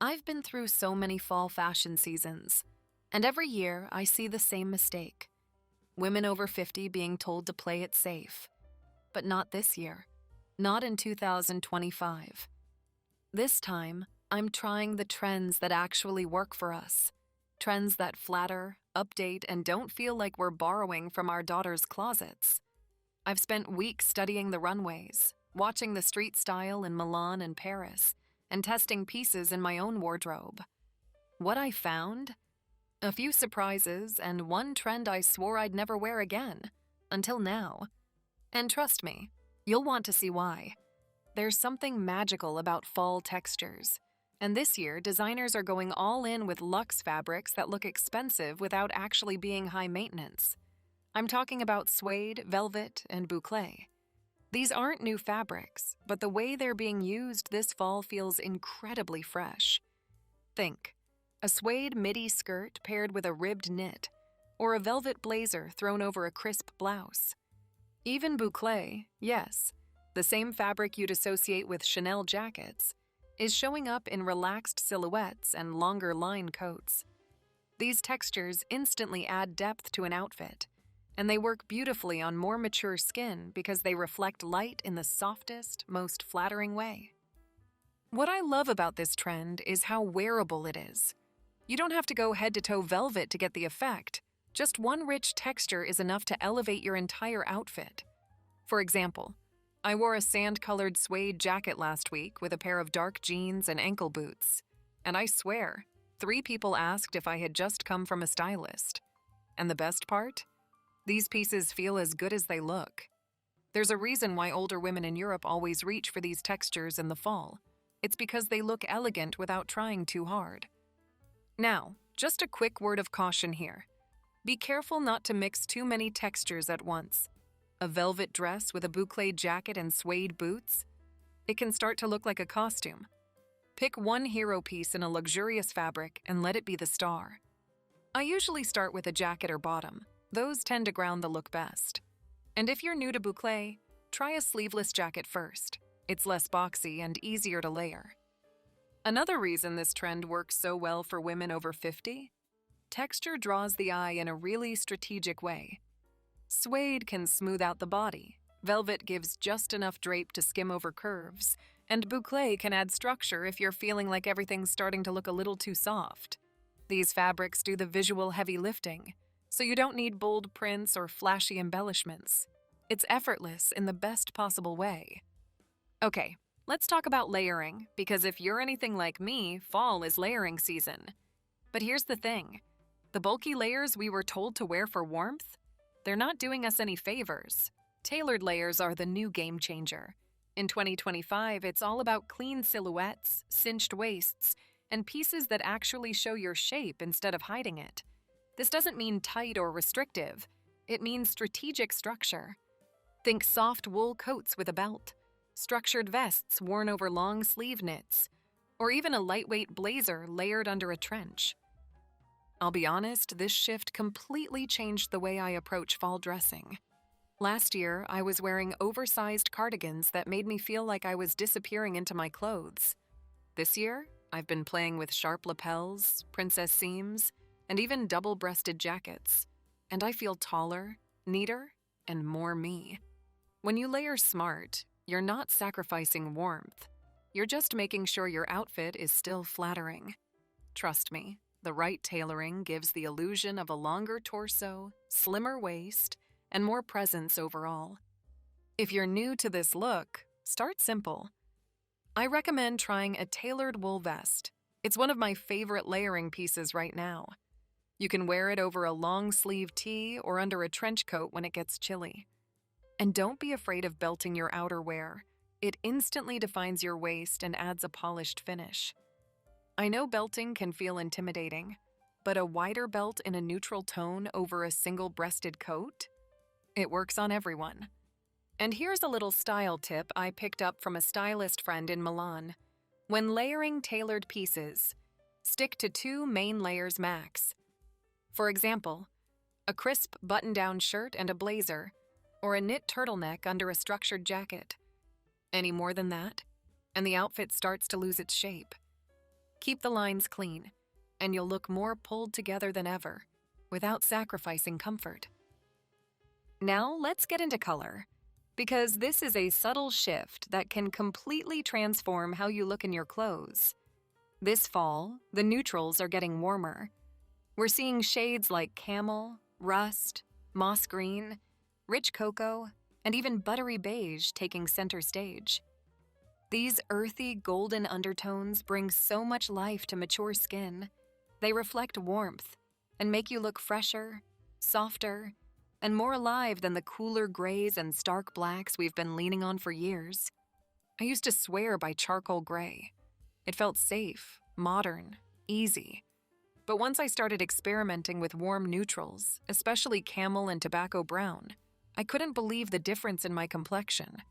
I've been through so many fall fashion seasons, and every year I see the same mistake. Women over 50 being told to play it safe. But not this year. Not in 2025. This time, I'm trying the trends that actually work for us. Trends that flatter, update, and don't feel like we're borrowing from our daughters' closets. I've spent weeks studying the runways, watching the street style in Milan and Paris, and testing pieces in my own wardrobe. What I found? A few surprises and one trend I swore I'd never wear again, until now. And trust me, you'll want to see why. There's something magical about fall textures, and this year designers are going all in with luxe fabrics that look expensive without actually being high maintenance. I'm talking about suede, velvet, and boucle. These aren't new fabrics, but the way they're being used this fall feels incredibly fresh. Think, a suede midi skirt paired with a ribbed knit, or a velvet blazer thrown over a crisp blouse. Even boucle, yes, the same fabric you'd associate with Chanel jackets, is showing up in relaxed silhouettes and longer line coats. These textures instantly add depth to an outfit, and they work beautifully on more mature skin because they reflect light in the softest, most flattering way. What I love about this trend is how wearable it is. You don't have to go head-to-toe velvet to get the effect. Just one rich texture is enough to elevate your entire outfit. For example, I wore a sand-colored suede jacket last week with a pair of dark jeans and ankle boots. And I swear, 3 people asked if I had just come from a stylist. And the best part? These pieces feel as good as they look. There's a reason why older women in Europe always reach for these textures in the fall. It's because they look elegant without trying too hard. Now, just a quick word of caution here. Be careful not to mix too many textures at once. A velvet dress with a boucle jacket and suede boots? It can start to look like a costume. Pick one hero piece in a luxurious fabric and let it be the star. I usually start with a jacket or bottom. Those tend to ground the look best. And if you're new to boucle, try a sleeveless jacket first. It's less boxy and easier to layer. Another reason this trend works so well for women over 50? Texture draws the eye in a really strategic way. Suede can smooth out the body, velvet gives just enough drape to skim over curves, and boucle can add structure if you're feeling like everything's starting to look a little too soft. These fabrics do the visual heavy lifting, so you don't need bold prints or flashy embellishments. It's effortless in the best possible way. Okay, let's talk about layering, because if you're anything like me, fall is layering season. But here's the thing. The bulky layers we were told to wear for warmth? They're not doing us any favors. Tailored layers are the new game changer. In 2025, it's all about clean silhouettes, cinched waists, and pieces that actually show your shape instead of hiding it. This doesn't mean tight or restrictive. It means strategic structure. Think soft wool coats with a belt, structured vests worn over long sleeve knits, or even a lightweight blazer layered under a trench. I'll be honest, this shift completely changed the way I approach fall dressing. Last year, I was wearing oversized cardigans that made me feel like I was disappearing into my clothes. This year, I've been playing with sharp lapels, princess seams, and even double-breasted jackets, and I feel taller, neater, and more me. When you layer smart, you're not sacrificing warmth. You're just making sure your outfit is still flattering. Trust me, the right tailoring gives the illusion of a longer torso, slimmer waist, and more presence overall. If you're new to this look, start simple. I recommend trying a tailored wool vest. It's one of my favorite layering pieces right now. You can wear it over a long-sleeve tee or under a trench coat when it gets chilly. And don't be afraid of belting your outerwear. It instantly defines your waist and adds a polished finish. I know belting can feel intimidating, but a wider belt in a neutral tone over a single-breasted coat? It works on everyone. And here's a little style tip I picked up from a stylist friend in Milan. When layering tailored pieces, stick to 2 main layers max. For example, a crisp button-down shirt and a blazer, or a knit turtleneck under a structured jacket. Any more than that, and the outfit starts to lose its shape. Keep the lines clean, and you'll look more pulled together than ever, without sacrificing comfort. Now let's get into color, because this is a subtle shift that can completely transform how you look in your clothes. This fall, the neutrals are getting warmer. We're seeing shades like camel, rust, moss green, rich cocoa, and even buttery beige taking center stage. These earthy golden undertones bring so much life to mature skin. They reflect warmth and make you look fresher, softer, and more alive than the cooler grays and stark blacks we've been leaning on for years. I used to swear by charcoal gray. It felt safe, modern, easy. But once I started experimenting with warm neutrals, especially camel and tobacco brown, I couldn't believe the difference in my complexion.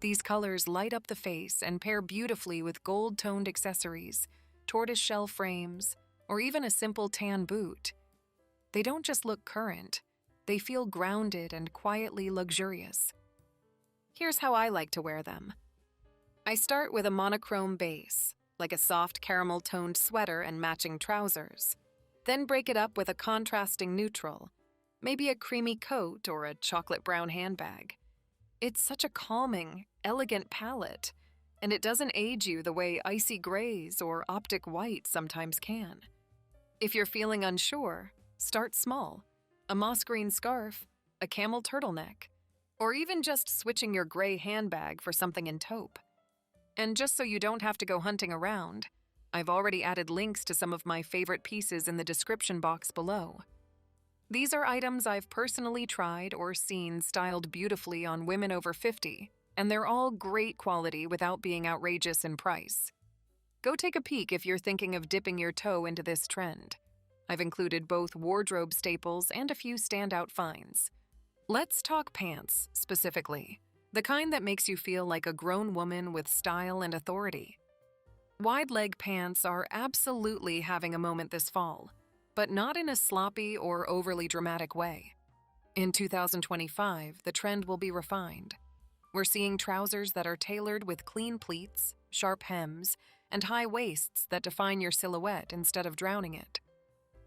These colors light up the face and pair beautifully with gold-toned accessories, tortoiseshell frames, or even a simple tan boot. They don't just look current, they feel grounded and quietly luxurious. Here's how I like to wear them. I start with a monochrome base, like a soft caramel-toned sweater and matching trousers. Then break it up with a contrasting neutral, maybe a creamy coat or a chocolate brown handbag. It's such a calming, elegant palette, and it doesn't age you the way icy grays or optic white sometimes can. If you're feeling unsure, start small. A moss green scarf, a camel turtleneck, or even just switching your gray handbag for something in taupe. And just so you don't have to go hunting around, I've already added links to some of my favorite pieces in the description box below. These are items I've personally tried or seen styled beautifully on women over 50, and they're all great quality without being outrageous in price. Go take a peek if you're thinking of dipping your toe into this trend. I've included both wardrobe staples and a few standout finds. Let's talk pants, specifically. The kind that makes you feel like a grown woman with style and authority. Wide leg pants are absolutely having a moment this fall, but not in a sloppy or overly dramatic way. In 2025, the trend will be refined. We're seeing trousers that are tailored with clean pleats, sharp hems, and high waists that define your silhouette instead of drowning it.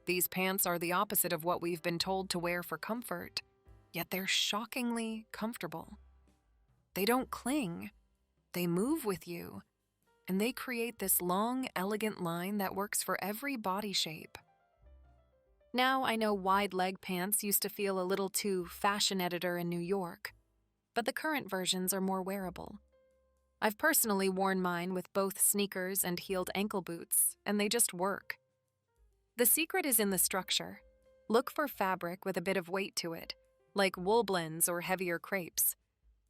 These pants are the opposite of what we've been told to wear for comfort, yet they're shockingly comfortable. They don't cling, they move with you, and they create this long, elegant line that works for every body shape. Now, I know wide leg pants used to feel a little too fashion editor in New York, but the current versions are more wearable. I've personally worn mine with both sneakers and heeled ankle boots, and they just work. The secret is in the structure. Look for fabric with a bit of weight to it, like wool blends or heavier crepes.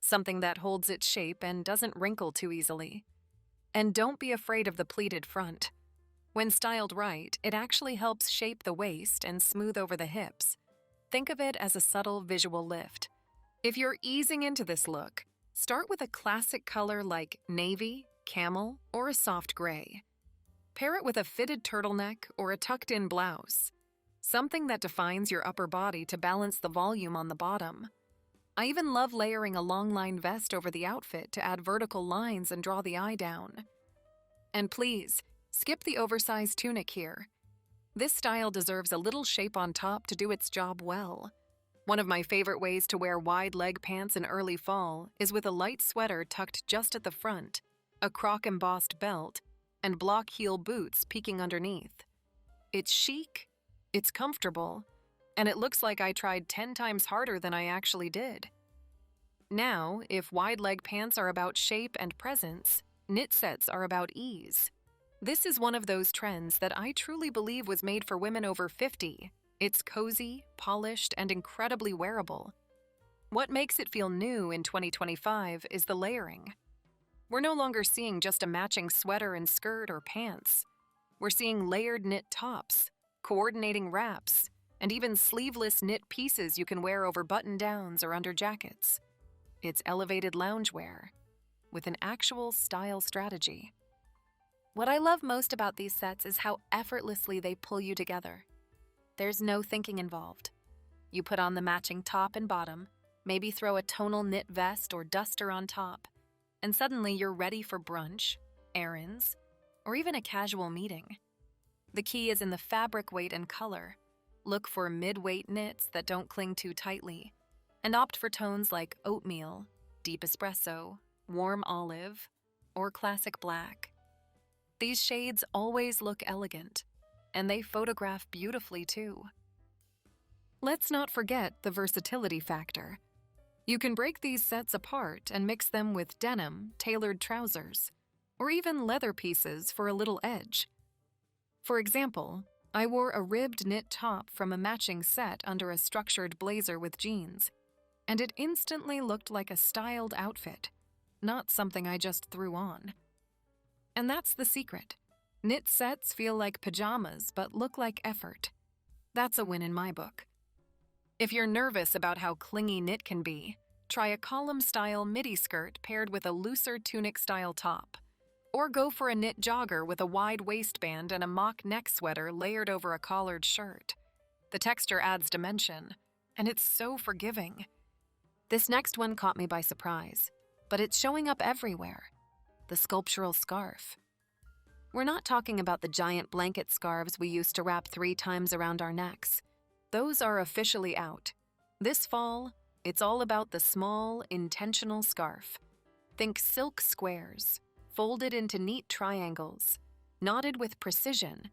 Something that holds its shape and doesn't wrinkle too easily. And don't be afraid of the pleated front. When styled right, it actually helps shape the waist and smooth over the hips. Think of it as a subtle visual lift. If you're easing into this look, start with a classic color like navy, camel, or a soft gray. Pair it with a fitted turtleneck or a tucked-in blouse, something that defines your upper body to balance the volume on the bottom. I even love layering a long-line vest over the outfit to add vertical lines and draw the eye down. And please, skip the oversized tunic here. This style deserves a little shape on top to do its job well. One of my favorite ways to wear wide leg pants in early fall is with a light sweater tucked just at the front, a croc-embossed belt, and block heel boots peeking underneath. It's chic, it's comfortable, and it looks like I tried 10 times harder than I actually did. Now, if wide leg pants are about shape and presence, knit sets are about ease. This is one of those trends that I truly believe was made for women over 50. It's cozy, polished, and incredibly wearable. What makes it feel new in 2025 is the layering. We're no longer seeing just a matching sweater and skirt or pants. We're seeing layered knit tops, coordinating wraps, and even sleeveless knit pieces you can wear over button-downs or under jackets. It's elevated loungewear with an actual style strategy. What I love most about these sets is how effortlessly they pull you together. There's no thinking involved. You put on the matching top and bottom, maybe throw a tonal knit vest or duster on top, and suddenly you're ready for brunch, errands, or even a casual meeting. The key is in the fabric weight and color. Look for mid-weight knits that don't cling too tightly, and opt for tones like oatmeal, deep espresso, warm olive, or classic black. These shades always look elegant, and they photograph beautifully too. Let's not forget the versatility factor. You can break these sets apart and mix them with denim, tailored trousers, or even leather pieces for a little edge. For example, I wore a ribbed knit top from a matching set under a structured blazer with jeans, and it instantly looked like a styled outfit, not something I just threw on. And that's the secret. Knit sets feel like pajamas but look like effort. That's a win in my book. If you're nervous about how clingy knit can be, try a column-style midi skirt paired with a looser tunic-style top. Or go for a knit jogger with a wide waistband and a mock neck sweater layered over a collared shirt. The texture adds dimension, and it's so forgiving. This next one caught me by surprise, but it's showing up everywhere. The Sculptural Scarf. We're not talking about the giant blanket scarves we used to wrap 3 times around our necks. Those are officially out. This fall, it's all about the small, intentional scarf. Think silk squares, folded into neat triangles, knotted with precision,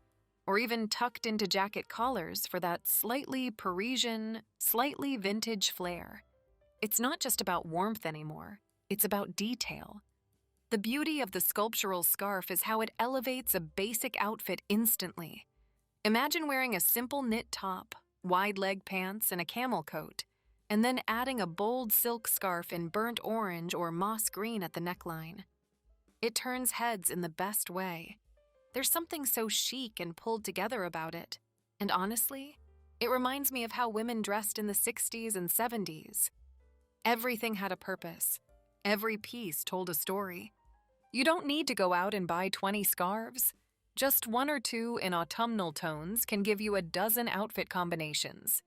or even tucked into jacket collars for that slightly Parisian, slightly vintage flair. It's not just about warmth anymore, it's about detail. The beauty of the sculptural scarf is how it elevates a basic outfit instantly. Imagine wearing a simple knit top, wide leg pants, and a camel coat, and then adding a bold silk scarf in burnt orange or moss green at the neckline. It turns heads in the best way. There's something so chic and pulled together about it. And honestly, it reminds me of how women dressed in the 60s and 70s. Everything had a purpose. Every piece told a story. You don't need to go out and buy 20 scarves. Just 1 or 2 in autumnal tones can give you a dozen outfit combinations.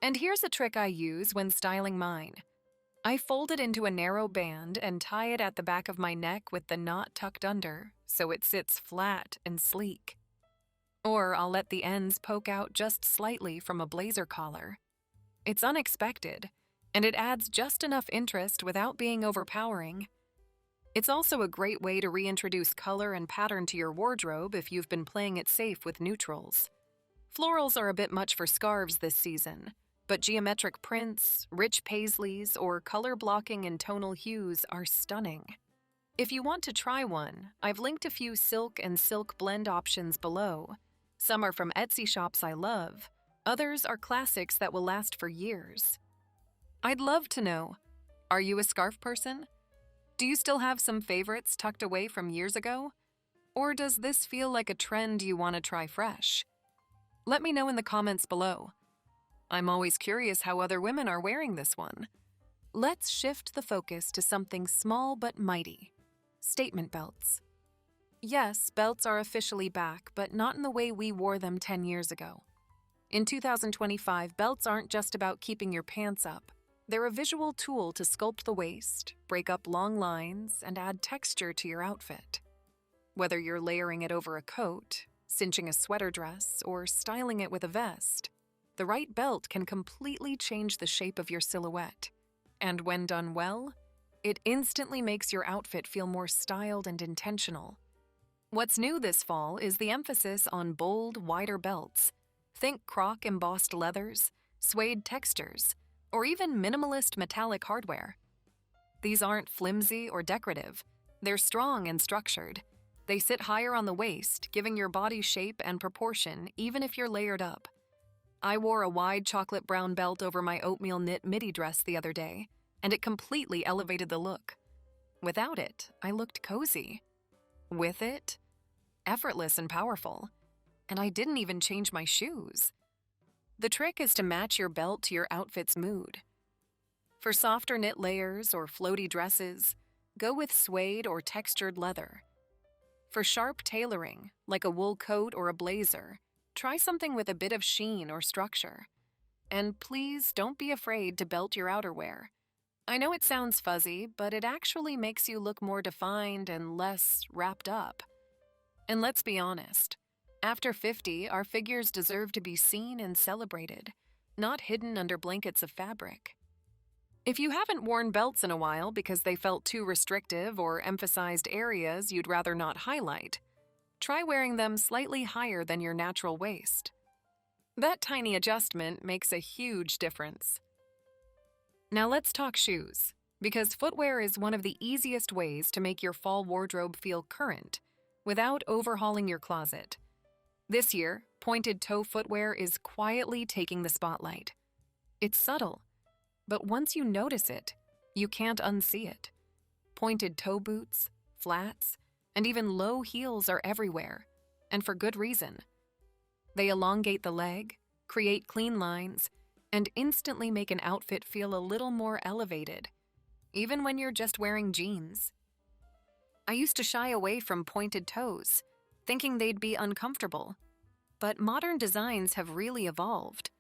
And here's a trick I use when styling mine. I fold it into a narrow band and tie it at the back of my neck with the knot tucked under, so it sits flat and sleek. Or I'll let the ends poke out just slightly from a blazer collar. It's unexpected, and it adds just enough interest without being overpowering. It's also a great way to reintroduce color and pattern to your wardrobe if you've been playing it safe with neutrals. Florals are a bit much for scarves this season, but geometric prints, rich paisleys, or color blocking in tonal hues are stunning. If you want to try one, I've linked a few silk and silk blend options below. Some are from Etsy shops I love, others are classics that will last for years. I'd love to know, are you a scarf person? Do you still have some favorites tucked away from years ago? Or does this feel like a trend you want to try fresh? Let me know in the comments below. I'm always curious how other women are wearing this one. Let's shift the focus to something small but mighty. Statement belts. Yes, belts are officially back, but not in the way we wore them 10 years ago. In 2025, belts aren't just about keeping your pants up. They're a visual tool to sculpt the waist, break up long lines, and add texture to your outfit. Whether you're layering it over a coat, cinching a sweater dress, or styling it with a vest, the right belt can completely change the shape of your silhouette. And when done well, it instantly makes your outfit feel more styled and intentional. What's new this fall is the emphasis on bold, wider belts. Think croc embossed leathers, suede textures, or even minimalist metallic hardware. These aren't flimsy or decorative. They're strong and structured. They sit higher on the waist, giving your body shape and proportion even if you're layered up. I wore a wide chocolate brown belt over my oatmeal knit midi dress the other day, and it completely elevated the look. Without it, I looked cozy. With it, effortless and powerful. And I didn't even change my shoes. The trick is to match your belt to your outfit's mood. For softer knit layers or floaty dresses, go with suede or textured leather. For sharp tailoring, like a wool coat or a blazer, try something with a bit of sheen or structure. And please don't be afraid to belt your outerwear. I know it sounds fuzzy, but it actually makes you look more defined and less wrapped up. And let's be honest, after 50, our figures deserve to be seen and celebrated, not hidden under blankets of fabric. If you haven't worn belts in a while because they felt too restrictive or emphasized areas you'd rather not highlight, try wearing them slightly higher than your natural waist. That tiny adjustment makes a huge difference. Now let's talk shoes, because footwear is one of the easiest ways to make your fall wardrobe feel current without overhauling your closet. This year, pointed toe footwear is quietly taking the spotlight. It's subtle, but once you notice it, you can't unsee it. Pointed toe boots, flats, and even low heels are everywhere, and for good reason. They elongate the leg, create clean lines, and instantly make an outfit feel a little more elevated, even when you're just wearing jeans. I used to shy away from pointed toes, thinking they'd be uncomfortable, but modern designs have really evolved.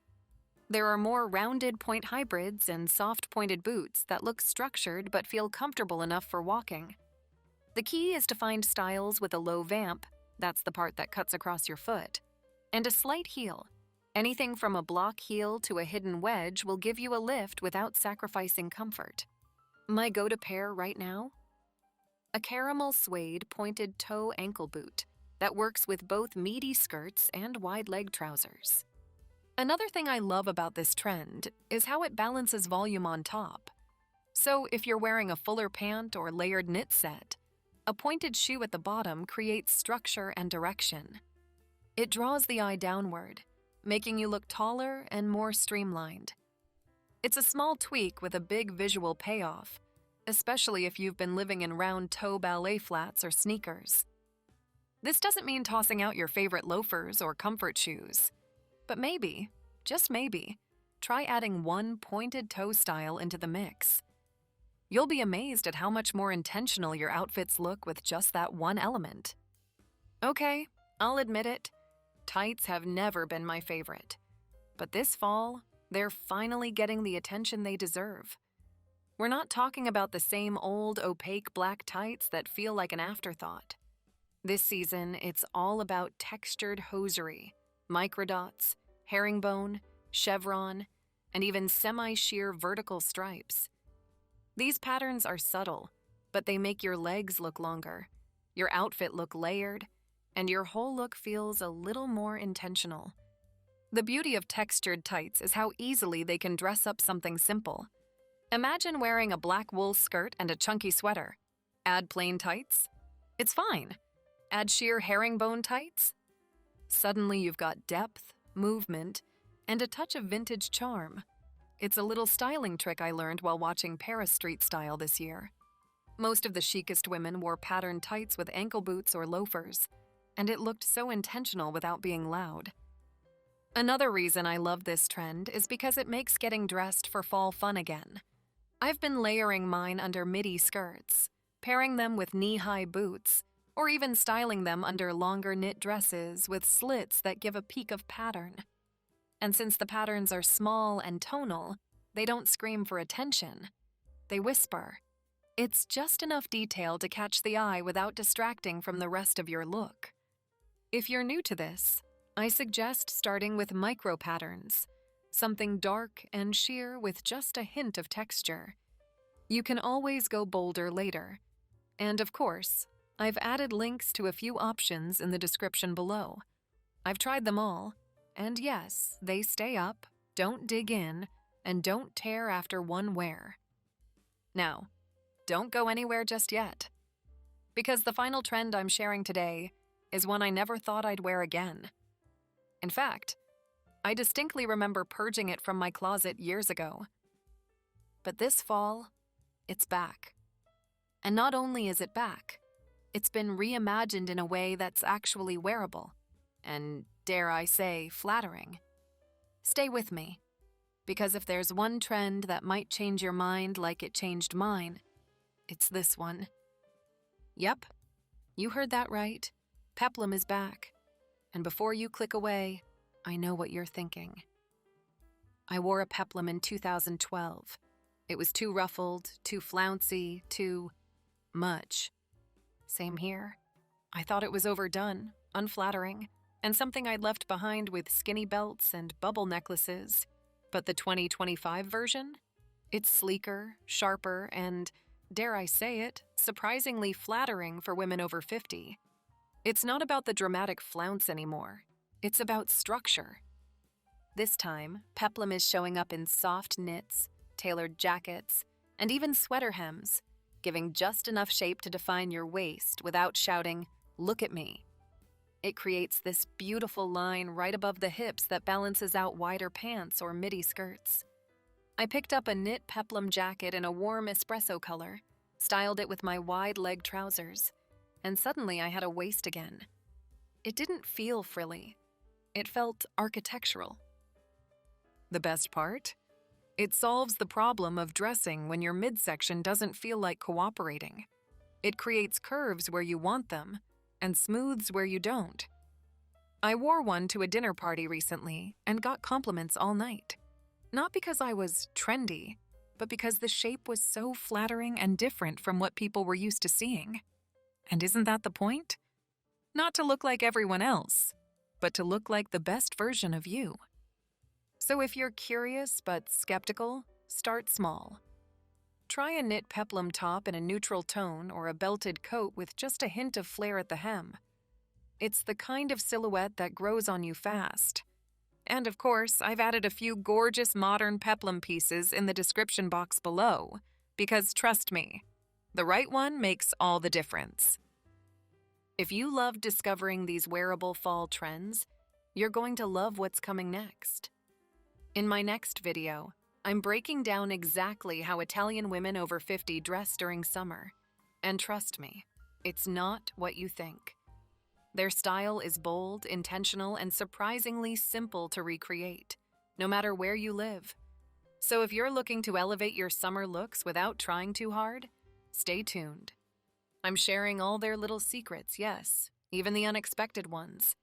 There are more rounded point hybrids and soft pointed boots that look structured but feel comfortable enough for walking. The key is to find styles with a low vamp, that's the part that cuts across your foot, and a slight heel. Anything from a block heel to a hidden wedge will give you a lift without sacrificing comfort. My go-to pair right now? A caramel suede pointed toe ankle boot that works with both meaty skirts and wide leg trousers. Another thing I love about this trend is how it balances volume on top. So if you're wearing a fuller pant or layered knit set, a pointed shoe at the bottom creates structure and direction. It draws the eye downward, making you look taller and more streamlined. It's a small tweak with a big visual payoff, especially if you've been living in round-toe ballet flats or sneakers. This doesn't mean tossing out your favorite loafers or comfort shoes, but maybe, just maybe, try adding one pointed toe style into the mix. You'll be amazed at how much more intentional your outfits look with just that one element. Okay, I'll admit it, tights have never been my favorite. But this fall, they're finally getting the attention they deserve. We're not talking about the same old opaque black tights that feel like an afterthought. This season, it's all about textured hosiery, microdots, herringbone, chevron, and even semi-sheer vertical stripes. These patterns are subtle, but they make your legs look longer, your outfit look layered, and your whole look feels a little more intentional. The beauty of textured tights is how easily they can dress up something simple. Imagine wearing a black wool skirt and a chunky sweater. Add plain tights? It's fine. Add sheer herringbone tights? Suddenly you've got depth, movement, and a touch of vintage charm. It's a little styling trick I learned while watching Paris Street Style this year. Most of the chicest women wore patterned tights with ankle boots or loafers, and it looked so intentional without being loud. Another reason I love this trend is because it makes getting dressed for fall fun again. I've been layering mine under midi skirts, pairing them with knee-high boots, or even styling them under longer knit dresses with slits that give a peek of pattern. And since the patterns are small and tonal, they don't scream for attention. They whisper. It's just enough detail to catch the eye without distracting from the rest of your look. If you're new to this, I suggest starting with micro patterns, something dark and sheer with just a hint of texture. You can always go bolder later. And of course, I've added links to a few options in the description below. I've tried them all, and yes, they stay up, don't dig in, and don't tear after one wear. Now, don't go anywhere just yet, because the final trend I'm sharing today is one I never thought I'd wear again. In fact, I distinctly remember purging it from my closet years ago. But this fall, it's back. And not only is it back, it's been reimagined in a way that's actually wearable, and dare I say, flattering. Stay with me, because if there's one trend that might change your mind like it changed mine, it's this one. Yep, you heard that right. Peplum is back. And before you click away, I know what you're thinking. I wore a Peplum in 2012. It was too ruffled, too flouncy, too much. Same here. I thought it was overdone, unflattering, and something I'd left behind with skinny belts and bubble necklaces. But the 2025 version? It's sleeker, sharper, and, dare I say it, surprisingly flattering for women over 50. It's not about the dramatic flounce anymore. It's about structure. This time, Peplum is showing up in soft knits, tailored jackets, and even sweater hems, giving just enough shape to define your waist without shouting, "Look at me." It creates this beautiful line right above the hips that balances out wider pants or midi skirts. I picked up a knit Peplum jacket in a warm espresso color, styled it with my wide leg trousers, and suddenly I had a waist again. It didn't feel frilly. It felt architectural. The best part? It solves the problem of dressing when your midsection doesn't feel like cooperating. It creates curves where you want them and smooths where you don't. I wore one to a dinner party recently and got compliments all night. Not because I was trendy, but because the shape was so flattering and different from what people were used to seeing. And isn't that the point? Not to look like everyone else, but to look like the best version of you. So if you're curious but skeptical, start small. Try a knit Peplum top in a neutral tone or a belted coat with just a hint of flare at the hem. It's the kind of silhouette that grows on you fast. And of course, I've added a few gorgeous modern Peplum pieces in the description box below, because trust me, the right one makes all the difference. If you love discovering these wearable fall trends, you're going to love what's coming next. In my next video, I'm breaking down exactly how Italian women over 50 dress during summer. And trust me, it's not what you think. Their style is bold, intentional, and surprisingly simple to recreate, no matter where you live. So if you're looking to elevate your summer looks without trying too hard, stay tuned. I'm sharing all their little secrets, yes, even the unexpected ones,